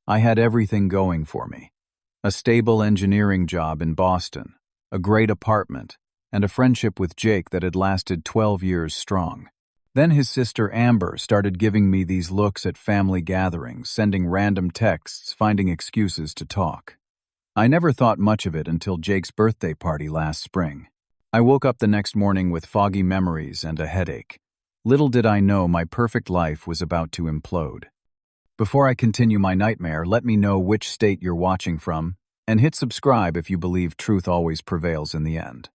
I had everything going for me. A stable engineering job in Boston, a great apartment, and a friendship with Jake that had lasted 12 years strong. Then his sister Amber started giving me these looks at family gatherings, sending random texts, finding excuses to talk. I never thought much of it until Jake's birthday party last spring. I woke up the next morning with foggy memories and a headache. Little did I know my perfect life was about to implode. Before I continue my nightmare, let me know which state you're watching from, and hit subscribe if you believe truth always prevails in the end.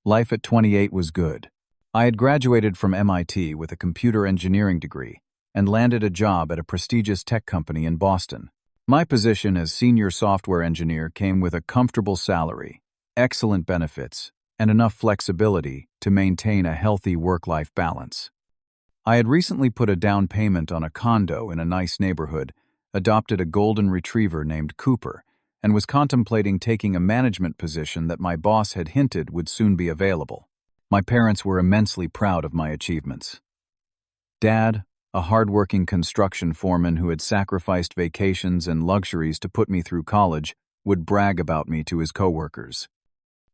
Life at 28 was good. I had graduated from MIT with a computer engineering degree and landed a job at a prestigious tech company in Boston. My position as senior software engineer came with a comfortable salary, excellent benefits, and enough flexibility to maintain a healthy work-life balance. I had recently put a down payment on a condo in a nice neighborhood, adopted a golden retriever named Cooper, and was contemplating taking a management position that my boss had hinted would soon be available. My parents were immensely proud of my achievements. Dad, a hard-working construction foreman who had sacrificed vacations and luxuries to put me through college, would brag about me to his coworkers.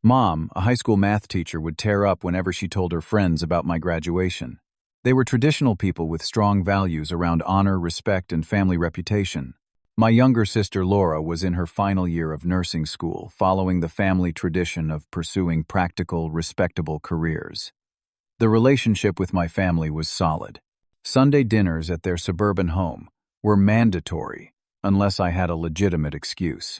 Mom, a high school math teacher, would tear up whenever she told her friends about my graduation. They were traditional people with strong values around honor, respect, and family reputation. My younger sister Laura was in her final year of nursing school, following the family tradition of pursuing practical, respectable careers. The relationship with my family was solid. Sunday dinners at their suburban home were mandatory unless I had a legitimate excuse.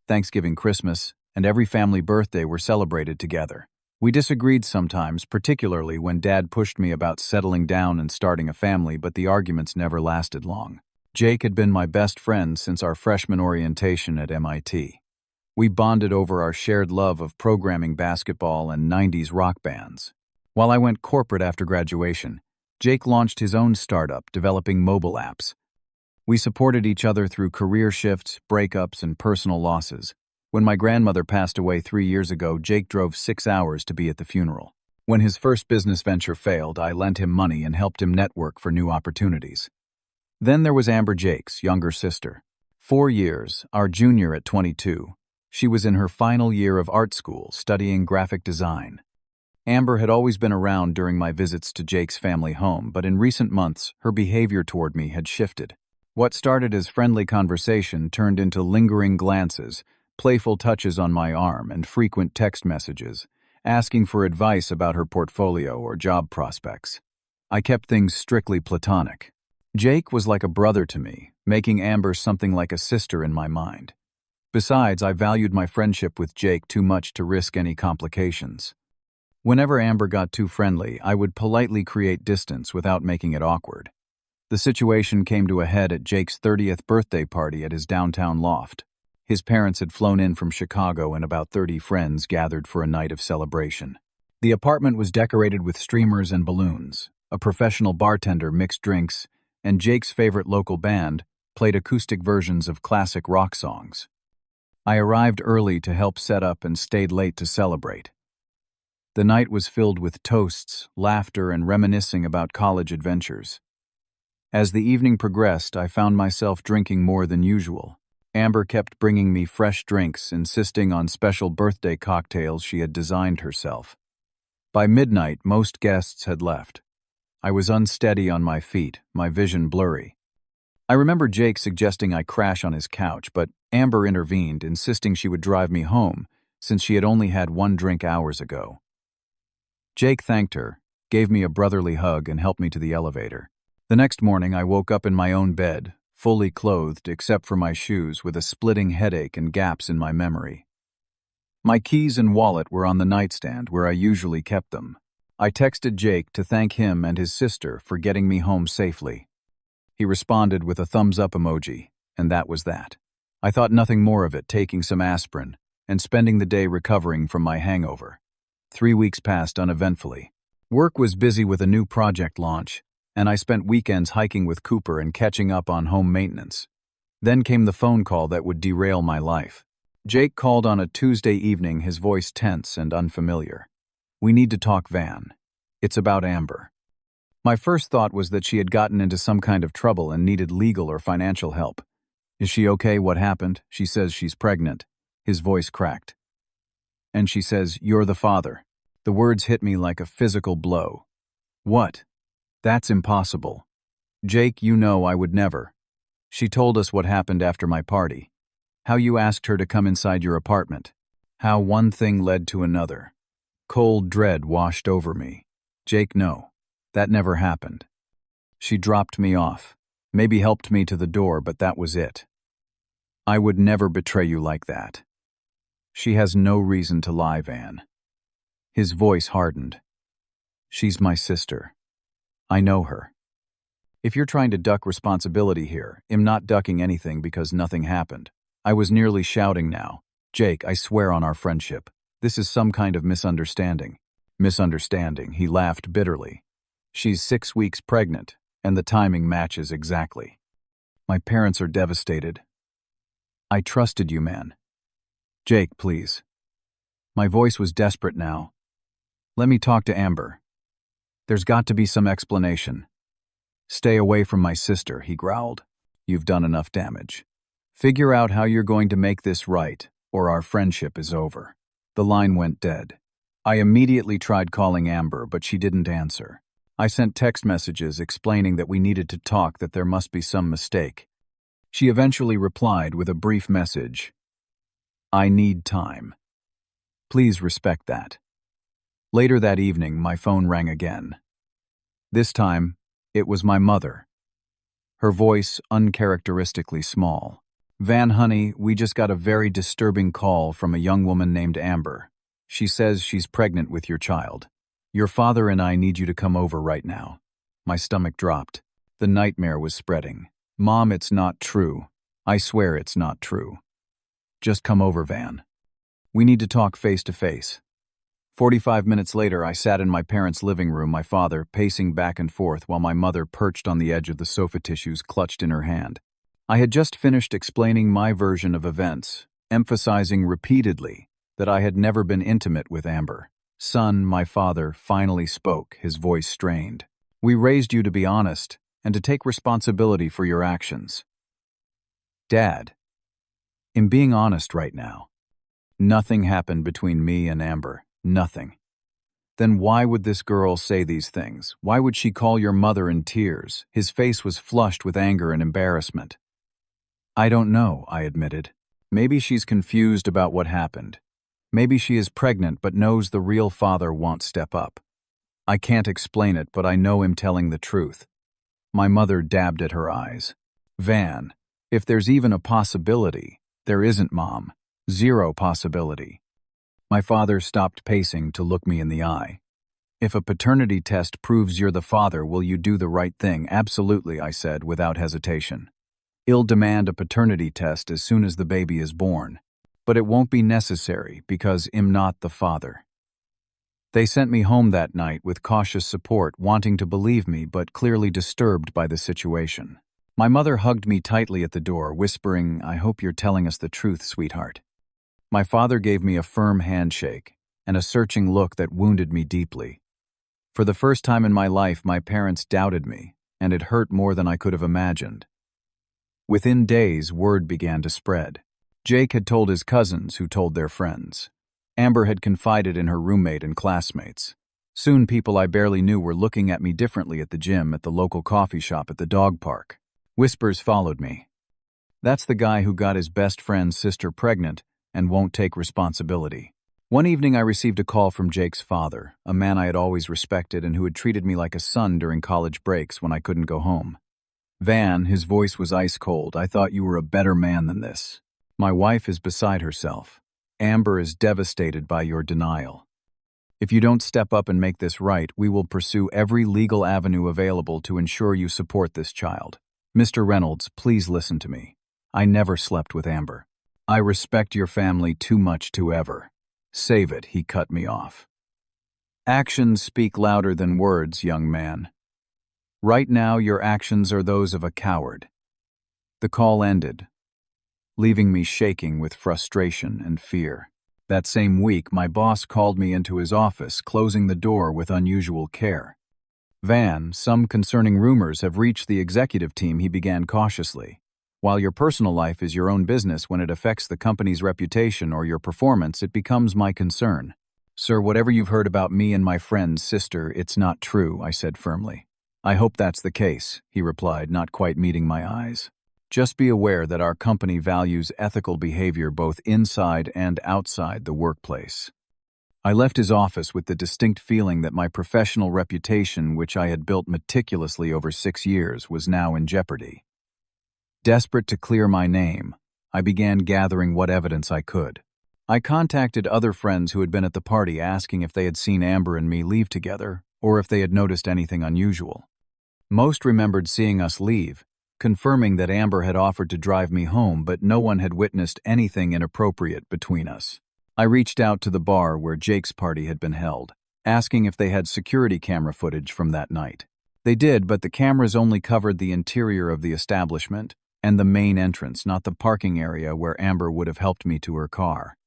Thanksgiving, Christmas, and every family birthday were celebrated together. We disagreed sometimes, particularly when Dad pushed me about settling down and starting a family, but the arguments never lasted long. Jake had been my best friend since our freshman orientation at MIT. We bonded over our shared love of programming, basketball, and 90s rock bands. While I went corporate after graduation, Jake launched his own startup developing mobile apps. We supported each other through career shifts, breakups, and personal losses. When my grandmother passed away 3 years ago, Jake drove 6 hours to be at the funeral. When his first business venture failed, I lent him money and helped him network for new opportunities. Then there was Amber, Jake's younger sister. 4 years, our junior at 22. She was in her final year of art school, studying graphic design. Amber had always been around during my visits to Jake's family home, but in recent months, her behavior toward me had shifted. What started as friendly conversation turned into lingering glances, playful touches on my arm, and frequent text messages, asking for advice about her portfolio or job prospects. I kept things strictly platonic. Jake was like a brother to me, making Amber something like a sister in my mind. Besides, I valued my friendship with Jake too much to risk any complications. Whenever Amber got too friendly, I would politely create distance without making it awkward. The situation came to a head at Jake's 30th birthday party at his downtown loft. His parents had flown in from Chicago and about 30 friends gathered for a night of celebration. The apartment was decorated with streamers and balloons. A professional bartender mixed drinks, and Jake's favorite local band played acoustic versions of classic rock songs. I arrived early to help set up and stayed late to celebrate. The night was filled with toasts, laughter, and reminiscing about college adventures. As the evening progressed, I found myself drinking more than usual. Amber kept bringing me fresh drinks, insisting on special birthday cocktails she had designed herself. By midnight, most guests had left. I was unsteady on my feet, my vision blurry. I remember Jake suggesting I crash on his couch, but Amber intervened, insisting she would drive me home, since she had only had 1 drink hours ago. Jake thanked her, gave me a brotherly hug, and helped me to the elevator. The next morning, I woke up in my own bed, fully clothed except for my shoes, with a splitting headache and gaps in my memory. My keys and wallet were on the nightstand where I usually kept them. I texted Jake to thank him and his sister for getting me home safely. He responded with a thumbs-up emoji, and that was that. I thought nothing more of it, taking some aspirin and spending the day recovering from my hangover. 3 weeks passed uneventfully. Work was busy with a new project launch, and I spent weekends hiking with Cooper and catching up on home maintenance. Then came the phone call that would derail my life. Jake called on a Tuesday evening, his voice tense and unfamiliar. "We need to talk, Van. It's about Amber." My first thought was that she had gotten into some kind of trouble and needed legal or financial help. Is she okay? What happened? She says she's pregnant. His voice cracked. And she says, "You're the father." The words hit me like a physical blow. What? That's impossible. Jake, you know I would never. She told us what happened after my party. How you asked her to come inside your apartment. How one thing led to another. Cold dread washed over me. Jake, no. That never happened. She dropped me off. Maybe helped me to the door, but that was it. I would never betray you like that. She has no reason to lie, Van. His voice hardened. She's my sister. I know her. If you're trying to duck responsibility here, I'm not ducking anything because nothing happened. I was nearly shouting now. Jake, I swear on our friendship. This is some kind of misunderstanding. Misunderstanding, he laughed bitterly. She's 6 weeks pregnant, and the timing matches exactly. My parents are devastated. I trusted you, man. Jake, please. My voice was desperate now. Let me talk to Amber. There's got to be some explanation. Stay away from my sister, he growled. You've done enough damage. Figure out how you're going to make this right, or our friendship is over. The line went dead. I immediately tried calling Amber, but she didn't answer. I sent text messages explaining that we needed to talk, that there must be some mistake. She eventually replied with a brief message. I need time. Please respect that. Later that evening, my phone rang again. This time, it was my mother. Her voice uncharacteristically small. Van, honey, we just got a very disturbing call from a young woman named Amber. She says she's pregnant with your child. Your father and I need you to come over right now. My stomach dropped. The nightmare was spreading. Mom, it's not true. I swear it's not true. Just come over, Van. We need to talk face to face. 45 minutes later, I sat in my parents' living room, my father pacing back and forth while my mother perched on the edge of the sofa, tissues clutched in her hand. I had just finished explaining my version of events, emphasizing repeatedly that I had never been intimate with Amber. Son, my father finally spoke, his voice strained. We raised you to be honest and to take responsibility for your actions. Dad, in being honest right now, nothing happened between me and Amber. Nothing. Then why would this girl say these things? Why would she call your mother in tears? His face was flushed with anger and embarrassment. I don't know, I admitted. Maybe she's confused about what happened. Maybe she is pregnant but knows the real father won't step up. I can't explain it, but I know him telling the truth. My mother dabbed at her eyes. Van, if there's even a possibility, there isn't, Mom. Zero possibility. My father stopped pacing to look me in the eye. If a paternity test proves you're the father, will you do the right thing? Absolutely, I said without hesitation. I'll demand a paternity test as soon as the baby is born. But it won't be necessary because I'm not the father. They sent me home that night with cautious support, wanting to believe me but clearly disturbed by the situation. My mother hugged me tightly at the door, whispering, I hope you're telling us the truth, sweetheart. My father gave me a firm handshake and a searching look that wounded me deeply. For the first time in my life, my parents doubted me, and it hurt more than I could have imagined. Within days, word began to spread. Jake had told his cousins, who told their friends. Amber had confided in her roommate and classmates. Soon people I barely knew were looking at me differently at the gym, at the local coffee shop, at the dog park. Whispers followed me. That's the guy who got his best friend's sister pregnant and won't take responsibility. One evening I received a call from Jake's father, a man I had always respected and who had treated me like a son during college breaks when I couldn't go home. Van, his voice was ice cold. I thought you were a better man than this. My wife is beside herself. Amber is devastated by your denial. If you don't step up and make this right, we will pursue every legal avenue available to ensure you support this child. Mr. Reynolds, please listen to me. I never slept with Amber. I respect your family too much to ever. Save it, he cut me off. Actions speak louder than words, young man. Right now, your actions are those of a coward. The call ended, leaving me shaking with frustration and fear. That same week, my boss called me into his office, closing the door with unusual care. Van, some concerning rumors have reached the executive team, he began cautiously. While your personal life is your own business, when it affects the company's reputation or your performance, it becomes my concern. Sir, whatever you've heard about me and my friend's sister, it's not true, I said firmly. I hope that's the case, he replied, not quite meeting my eyes. Just be aware that our company values ethical behavior both inside and outside the workplace. I left his office with the distinct feeling that my professional reputation, which I had built meticulously over 6 years, was now in jeopardy. Desperate to clear my name, I began gathering what evidence I could. I contacted other friends who had been at the party asking if they had seen Amber and me leave together, or if they had noticed anything unusual. Most remembered seeing us leave, confirming that Amber had offered to drive me home, but no one had witnessed anything inappropriate between us. I reached out to the bar where Jake's party had been held, asking if they had security camera footage from that night. They did, but the cameras only covered the interior of the establishment and the main entrance, not the parking area where Amber would have helped me to her car.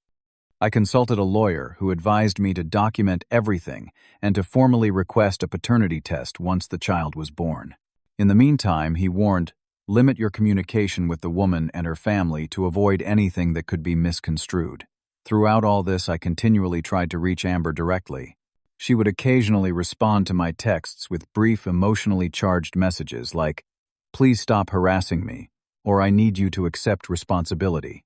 I consulted a lawyer who advised me to document everything and to formally request a paternity test once the child was born. In the meantime, he warned, limit your communication with the woman and her family to avoid anything that could be misconstrued. Throughout all this, I continually tried to reach Amber directly. She would occasionally respond to my texts with brief, emotionally charged messages like, "Please stop harassing me," or "I need you to accept responsibility."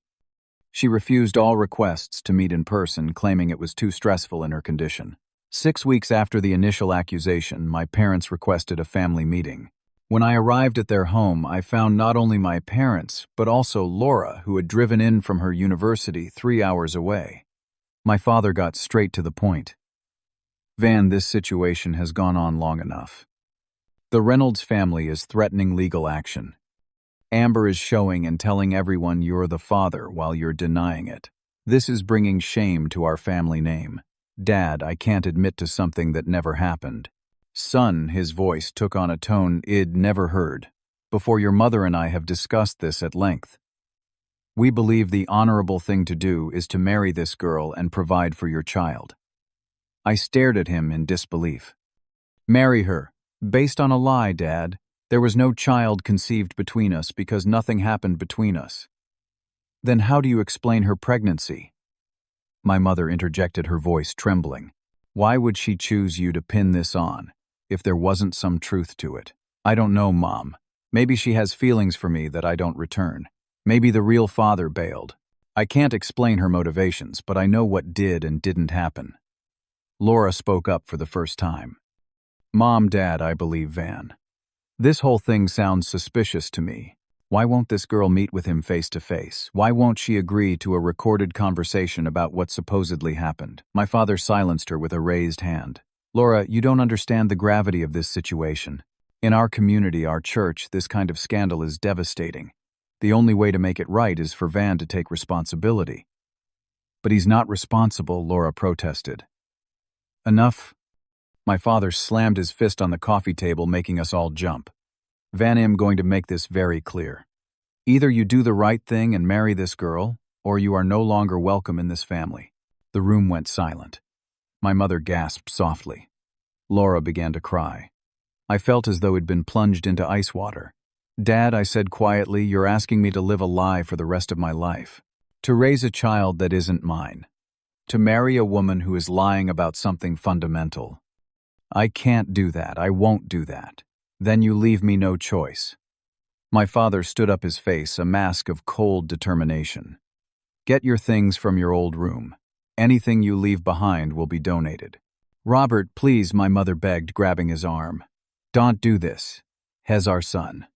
She refused all requests to meet in person, claiming it was too stressful in her condition. 6 weeks after the initial accusation, my parents requested a family meeting. When I arrived at their home, I found not only my parents, but also Laura, who had driven in from her university 3 hours away. My father got straight to the point. "Van, this situation has gone on long enough. The Reynolds family is threatening legal action. Amber is showing and telling everyone you're the father while you're denying it. This is bringing shame to our family name. Dad, I can't admit to something that never happened. Son," his voice took on a tone I'd never heard, "before your mother and I have discussed this at length. We believe the honorable thing to do is to marry this girl and provide for your child." I stared at him in disbelief. "Marry her? Based on a lie, Dad. There was no child conceived between us because nothing happened between us." "Then how do you explain her pregnancy?" My mother interjected, her voice trembling. "Why would she choose you to pin this on, if there wasn't some truth to it? I don't know, Mom. Maybe she has feelings for me that I don't return. Maybe the real father bailed. I can't explain her motivations, but I know what did and didn't happen." Laura spoke up for the first time. "Mom, Dad, I believe Van. This whole thing sounds suspicious to me. Why won't this girl meet with him face to face? Why won't she agree to a recorded conversation about what supposedly happened?" My father silenced her with a raised hand. "Laura, you don't understand the gravity of this situation. In our community, our church, this kind of scandal is devastating. The only way to make it right is for Van to take responsibility." "But he's not responsible," Laura protested. "Enough." My father slammed his fist on the coffee table, making us all jump. "Van, I'm going to make this very clear. Either you do the right thing and marry this girl, or you are no longer welcome in this family." The room went silent. My mother gasped softly. Laura began to cry. I felt as though I'd been plunged into ice water. "Dad," I said quietly, "you're asking me to live a lie for the rest of my life. To raise a child that isn't mine. To marry a woman who is lying about something fundamental. I can't do that. I won't do that. Then you leave me no choice." My father stood up, his face a mask of cold determination. "Get your things from your old room. Anything you leave behind will be donated." "Robert, please," my mother begged, grabbing his arm. "Don't do this. Hez our son."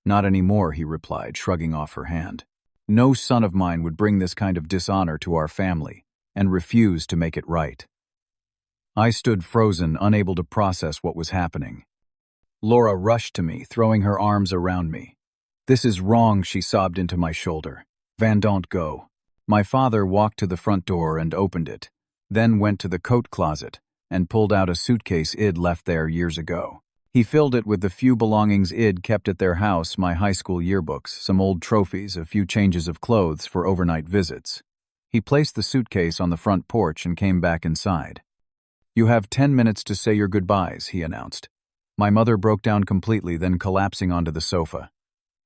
"Not anymore," he replied, shrugging off her hand. "No son of mine would bring this kind of dishonor to our family and refuse to make it right." I stood frozen, unable to process what was happening. Laura rushed to me, throwing her arms around me. "This is wrong," she sobbed into my shoulder. "Van, don't go." My father walked to the front door and opened it, then went to the coat closet and pulled out a suitcase I'd left there years ago. He filled it with the few belongings I'd kept at their house, my high school yearbooks, some old trophies, a few changes of clothes for overnight visits. He placed the suitcase on the front porch and came back inside. "You have 10 minutes to say your goodbyes," he announced. My mother broke down completely, then collapsing onto the sofa.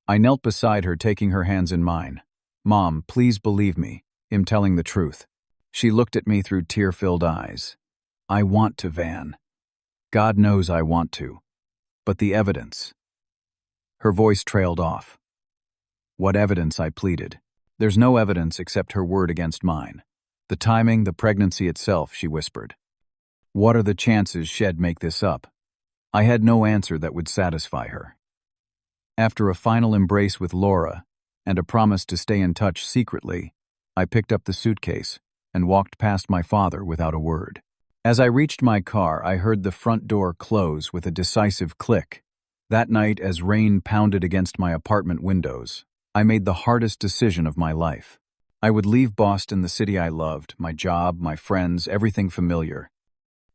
I knelt beside her, taking her hands in mine. "Mom, please believe me. I'm telling the truth." She looked at me through tear-filled eyes. "I want to, Van. God knows I want to. But the evidence." Her voice trailed off. "What evidence?" I pleaded. "There's no evidence except her word against mine. The timing, the pregnancy itself," she whispered. "What are the chances she'd make this up?" I had no answer that would satisfy her. After a final embrace with Laura and a promise to stay in touch secretly, I picked up the suitcase and walked past my father without a word. As I reached my car, I heard the front door close with a decisive click. That night, as rain pounded against my apartment windows, I made the hardest decision of my life. I would leave Boston, the city I loved, my job, my friends, everything familiar.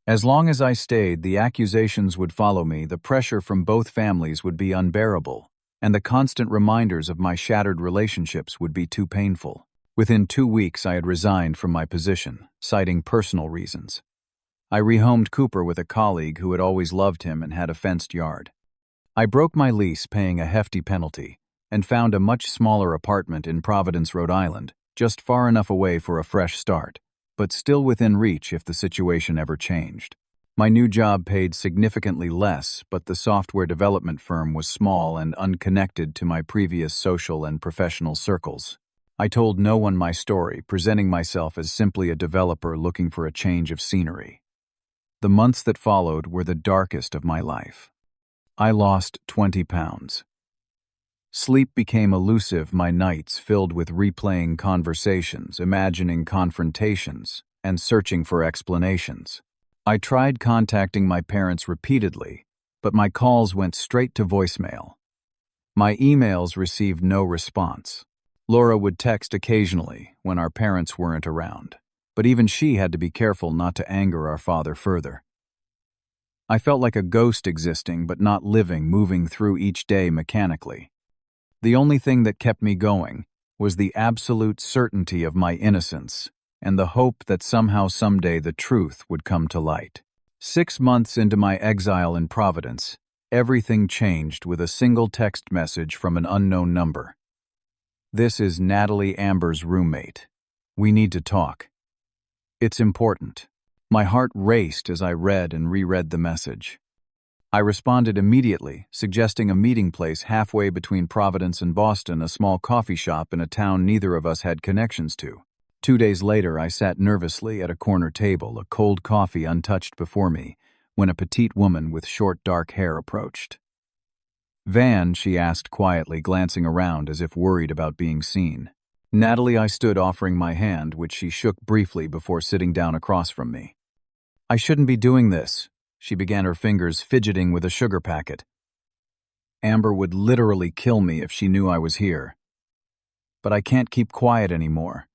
As long as I stayed, the accusations would follow me, the pressure from both families would be unbearable, and the constant reminders of my shattered relationships would be too painful. Within 2 weeks, I had resigned from my position, citing personal reasons. I rehomed Cooper with a colleague who had always loved him and had a fenced yard. I broke my lease, paying a hefty penalty, and found a much smaller apartment in Providence, Rhode Island, just far enough away for a fresh start, but still within reach if the situation ever changed. My new job paid significantly less, but the software development firm was small and unconnected to my previous social and professional circles. I told no one my story, presenting myself as simply a developer looking for a change of scenery. The months that followed were the darkest of my life. I lost 20 pounds. Sleep became elusive, my nights filled with replaying conversations, imagining confrontations, and searching for explanations. I tried contacting my parents repeatedly, but my calls went straight to voicemail. My emails received no response. Laura would text occasionally when our parents weren't around, but even she had to be careful not to anger our father further. I felt like a ghost existing but not living, moving through each day mechanically. The only thing that kept me going was the absolute certainty of my innocence and the hope that somehow someday the truth would come to light. 6 months into my exile in Providence, everything changed with a single text message from an unknown number. "This is Natalie Amber's roommate. We need to talk. It's important." My heart raced as I read and reread the message. I responded immediately, suggesting a meeting place halfway between Providence and Boston, a small coffee shop in a town neither of us had connections to. 2 days later, I sat nervously at a corner table, a cold coffee untouched before me, when a petite woman with short dark hair approached. "Van," she asked quietly, glancing around as if worried about being seen. "Natalie," I stood, offering my hand, which she shook briefly before sitting down across from me. "I shouldn't be doing this," she began, her fingers fidgeting with a sugar packet. "Amber would literally kill me if she knew I was here. But I can't keep quiet anymore.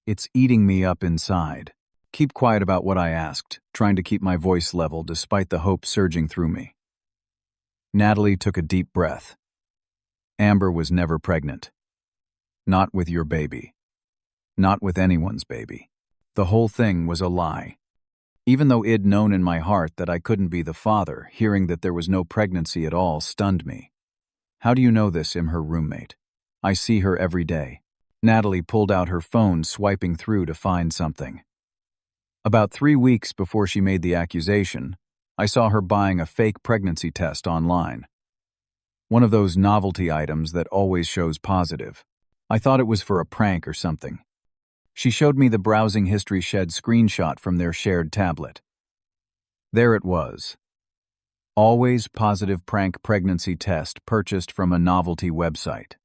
It's eating me up inside." "Keep quiet about what?" I asked, trying to keep my voice level despite the hope surging through me. Natalie took a deep breath. "Amber was never pregnant. Not with your baby. Not with anyone's baby. The whole thing was a lie." Even though I'd known in my heart that I couldn't be the father, hearing that there was no pregnancy at all stunned me. "How do you know this?" "I'm her roommate. I see her every day." Natalie pulled out her phone, swiping through to find something. About 3 weeks before she made the accusation, I saw her buying a fake pregnancy test online. One of those novelty items that always shows positive. I thought it was for a prank or something. She showed me the browsing history shed screenshot from their shared tablet. There it was. Always positive prank pregnancy test purchased from a novelty website.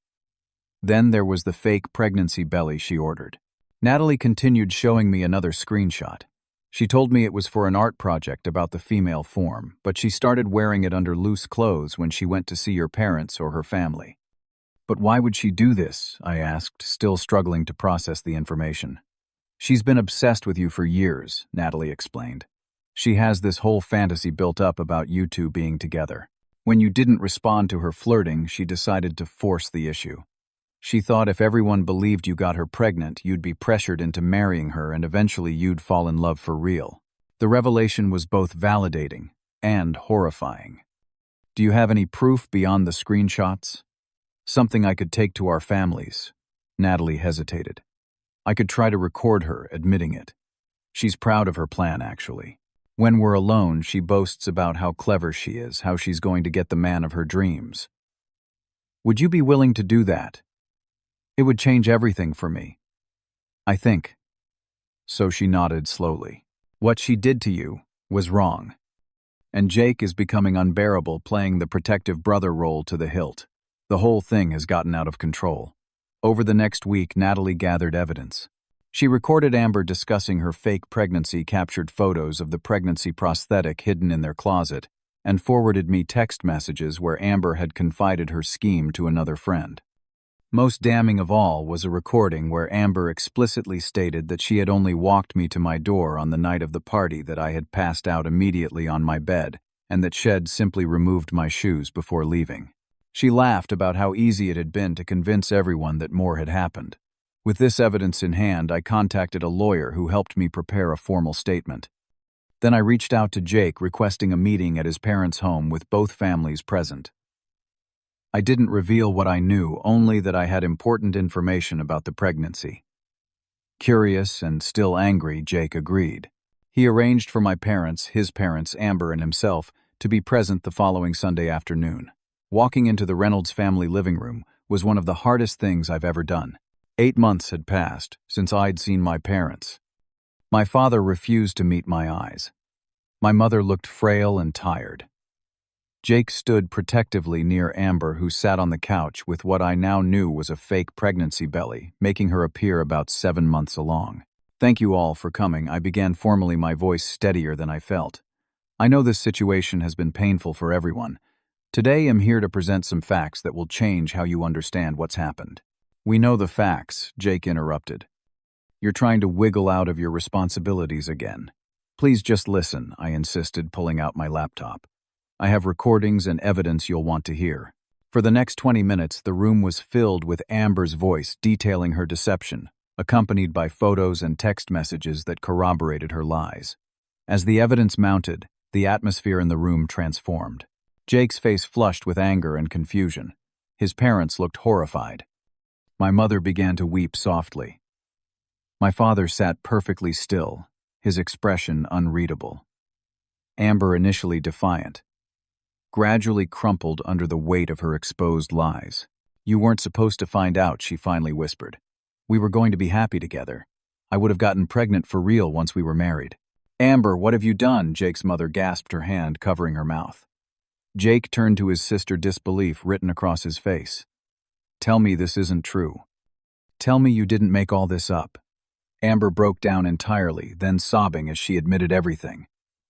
Then there was the fake pregnancy belly she ordered. Natalie continued showing me another screenshot. She told me it was for an art project about the female form, but she started wearing it under loose clothes when she went to see your parents or her family. "But why would she do this?" I asked, still struggling to process the information. "She's been obsessed with you for years," Natalie explained. "She has this whole fantasy built up about you two being together. When you didn't respond to her flirting, she decided to force the issue. She thought if everyone believed you got her pregnant, you'd be pressured into marrying her and eventually you'd fall in love for real." The revelation was both validating and horrifying. "Do you have any proof beyond the screenshots?" Something I could take to our families. Natalie hesitated. I could try to record her admitting it. She's proud of her plan, actually. When we're alone, she boasts about how clever she is, how she's going to get the man of her dreams. Would you be willing to do that? It would change everything for me. I think. So she nodded slowly. What she did to you was wrong. And Jake is becoming unbearable, playing the protective brother role to the hilt. The whole thing has gotten out of control. Over the next week, Natalie gathered evidence. She recorded Amber discussing her fake pregnancy, captured photos of the pregnancy prosthetic hidden in their closet, and forwarded me text messages where Amber had confided her scheme to another friend. Most damning of all was a recording where Amber explicitly stated that she had only walked me to my door on the night of the party, that I had passed out immediately on my bed, and that Shed simply removed my shoes before leaving. She laughed about how easy it had been to convince everyone that more had happened. With this evidence in hand, I contacted a lawyer who helped me prepare a formal statement. Then I reached out to Jake, requesting a meeting at his parents' home with both families present. I didn't reveal what I knew, only that I had important information about the pregnancy. Curious and still angry, Jake agreed. He arranged for my parents, his parents, Amber, and himself to be present the following Sunday afternoon. Walking into the Reynolds family living room was one of the hardest things I've ever done. 8 months had passed since I'd seen my parents. My father refused to meet my eyes. My mother looked frail and tired. Jake stood protectively near Amber, who sat on the couch with what I now knew was a fake pregnancy belly, making her appear about 7 months along. Thank you all for coming, I began formally, my voice steadier than I felt. I know this situation has been painful for everyone. Today I'm here to present some facts that will change how you understand what's happened. We know the facts, Jake interrupted. You're trying to wiggle out of your responsibilities again. Please just listen, I insisted, pulling out my laptop. I have recordings and evidence you'll want to hear. For the next 20 minutes, the room was filled with Amber's voice detailing her deception, accompanied by photos and text messages that corroborated her lies. As the evidence mounted, the atmosphere in the room transformed. Jake's face flushed with anger and confusion. His parents looked horrified. My mother began to weep softly. My father sat perfectly still, his expression unreadable. Amber, initially defiant, gradually crumpled under the weight of her exposed lies. You weren't supposed to find out, she finally whispered. We were going to be happy together. I would have gotten pregnant for real once we were married. Amber, what have you done? Jake's mother gasped, her hand covering her mouth. Jake turned to his sister, disbelief written across his face. Tell me this isn't true. Tell me you didn't make all this up. Amber broke down entirely, then sobbing as she admitted everything.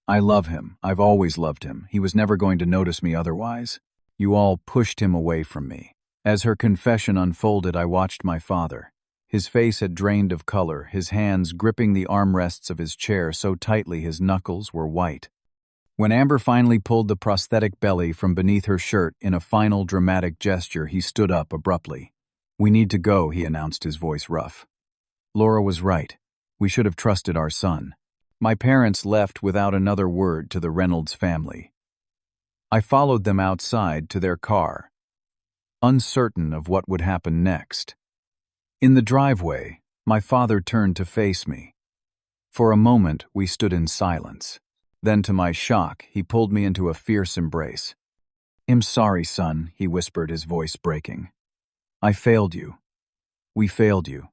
I love him. I've always loved him. He was never going to notice me otherwise. You all pushed him away from me. As her confession unfolded, I watched my father. His face had drained of color, his hands gripping the armrests of his chair so tightly his knuckles were white. When Amber finally pulled the prosthetic belly from beneath her shirt in a final dramatic gesture, he stood up abruptly. We need to go, he announced, his voice rough. Laura was right. We should have trusted our son. My parents left without another word to the Reynolds family. I followed them outside to their car, uncertain of what would happen next. In the driveway, my father turned to face me. For a moment, we stood in silence. Then, to my shock, he pulled me into a fierce embrace. I'm sorry, son, he whispered, his voice breaking. I failed you. We failed you.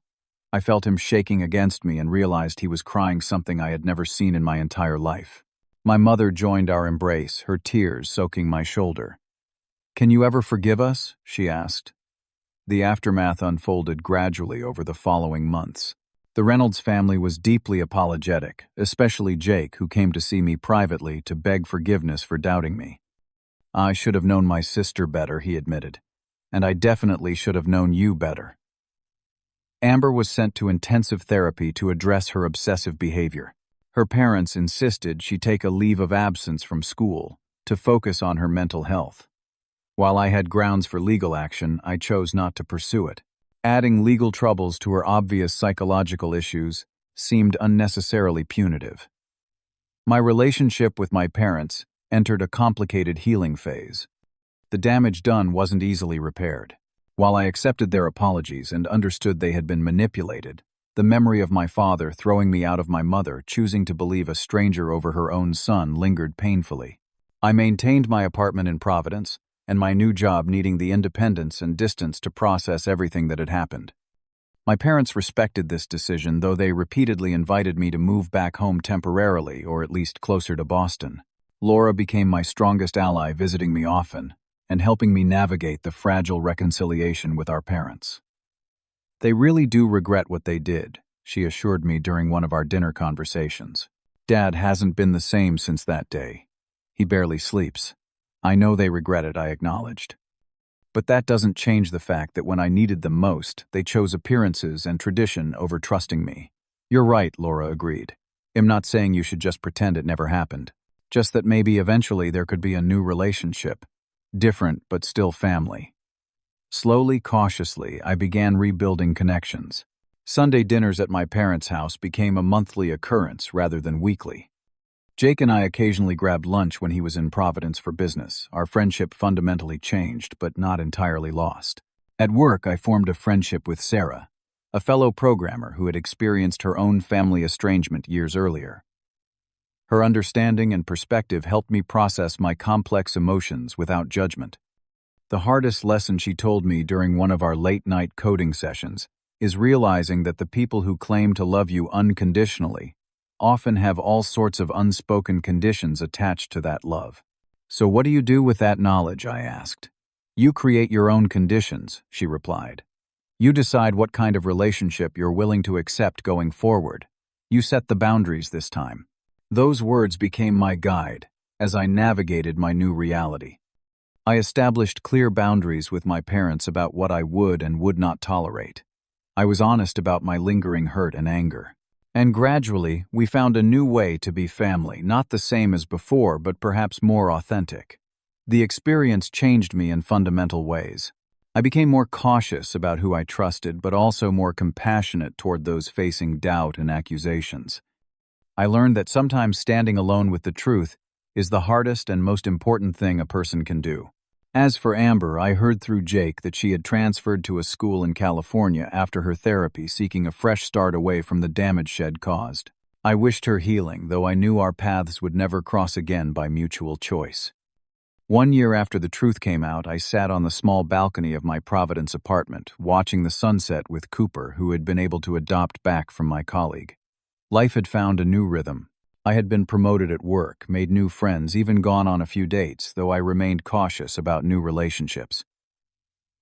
I felt him shaking against me and realized he was crying something I had never seen in my entire life. My mother joined our embrace, her tears soaking my shoulder. Can you ever forgive us? She asked. The aftermath unfolded gradually over the following months. The Reynolds family was deeply apologetic, especially Jake, who came to see me privately to beg forgiveness for doubting me. I should have known my sister better, he admitted. And I definitely should have known you better. Amber was sent to intensive therapy to address her obsessive behavior. Her parents insisted she take a leave of absence from school to focus on her mental health. While I had grounds for legal action, I chose not to pursue it. Adding legal troubles to her obvious psychological issues seemed unnecessarily punitive. My relationship with my parents entered a complicated healing phase. The damage done wasn't easily repaired. While I accepted their apologies and understood they had been manipulated, the memory of my father throwing me out of my mother, choosing to believe a stranger over her own son, lingered painfully. I maintained my apartment in Providence, and my new job needing the independence and distance to process everything that had happened. My parents respected this decision, though they repeatedly invited me to move back home temporarily, or at least closer to Boston. Laura became my strongest ally, visiting me often and helping me navigate the fragile reconciliation with our parents. They really do regret what they did, she assured me during one of our dinner conversations. Dad hasn't been the same since that day. He barely sleeps. I know they regret it, I acknowledged. But that doesn't change the fact that when I needed them most, they chose appearances and tradition over trusting me. You're right, Laura agreed. I'm not saying you should just pretend it never happened. Just that maybe eventually there could be a new relationship. Different, but still family. Slowly, cautiously, I began rebuilding connections. Sunday dinners at my parents' house became a monthly occurrence rather than weekly. Jake and I occasionally grabbed lunch when he was in Providence for business. Our friendship fundamentally changed, but not entirely lost. At work, I formed a friendship with Sarah, a fellow programmer who had experienced her own family estrangement years earlier. Her understanding and perspective helped me process my complex emotions without judgment. The hardest lesson she told me during one of our late-night coding sessions is realizing that the people who claim to love you unconditionally often have all sorts of unspoken conditions attached to that love. So what do you do with that knowledge, I asked. You create your own conditions, she replied. You decide what kind of relationship you're willing to accept going forward. You set the boundaries this time. Those words became my guide as I navigated my new reality. I established clear boundaries with my parents about what I would and would not tolerate. I was honest about my lingering hurt and anger. And gradually, we found a new way to be family, not the same as before, but perhaps more authentic. The experience changed me in fundamental ways. I became more cautious about who I trusted, but also more compassionate toward those facing doubt and accusations. I learned that sometimes standing alone with the truth is the hardest and most important thing a person can do. As for Amber, I heard through Jake that she had transferred to a school in California after her therapy, seeking a fresh start away from the damage she'd caused. I wished her healing, though I knew our paths would never cross again by mutual choice. 1 year after the truth came out, I sat on the small balcony of my Providence apartment, watching the sunset with Cooper, who had been able to adopt back from my colleague. Life had found a new rhythm. I had been promoted at work, made new friends, even gone on a few dates, though I remained cautious about new relationships.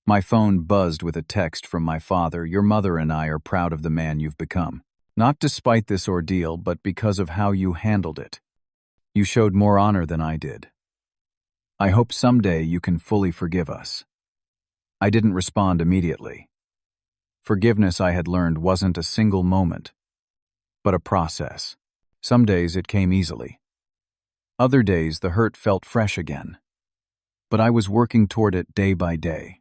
My phone buzzed with a text from my father. Your mother and I are proud of the man you've become. Not despite this ordeal, but because of how you handled it. You showed more honor than I did. I hope someday you can fully forgive us. I didn't respond immediately. Forgiveness, I had learned, wasn't a single moment, but a process. Some days it came easily. Other days the hurt felt fresh again. But I was working toward it day by day.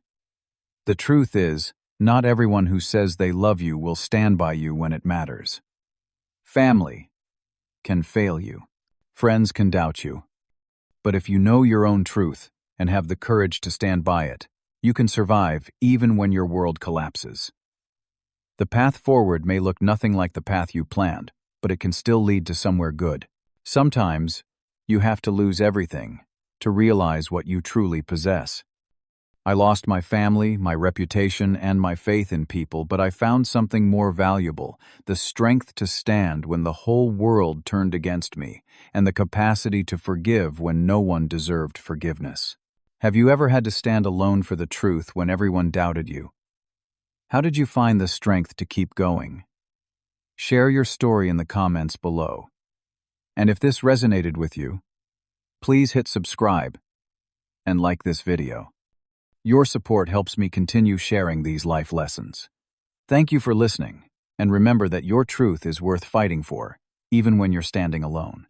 The truth is, not everyone who says they love you will stand by you when it matters. Family can fail you. Friends can doubt you. But if you know your own truth and have the courage to stand by it, you can survive even when your world collapses. The path forward may look nothing like the path you planned, but it can still lead to somewhere good. Sometimes, you have to lose everything to realize what you truly possess. I lost my family, my reputation, and my faith in people, but I found something more valuable: the strength to stand when the whole world turned against me, and the capacity to forgive when no one deserved forgiveness. Have you ever had to stand alone for the truth when everyone doubted you? How did you find the strength to keep going? Share your story in the comments below. And if this resonated with you, please hit subscribe and like this video. Your support helps me continue sharing these life lessons. Thank you for listening, and remember that your truth is worth fighting for, even when you're standing alone.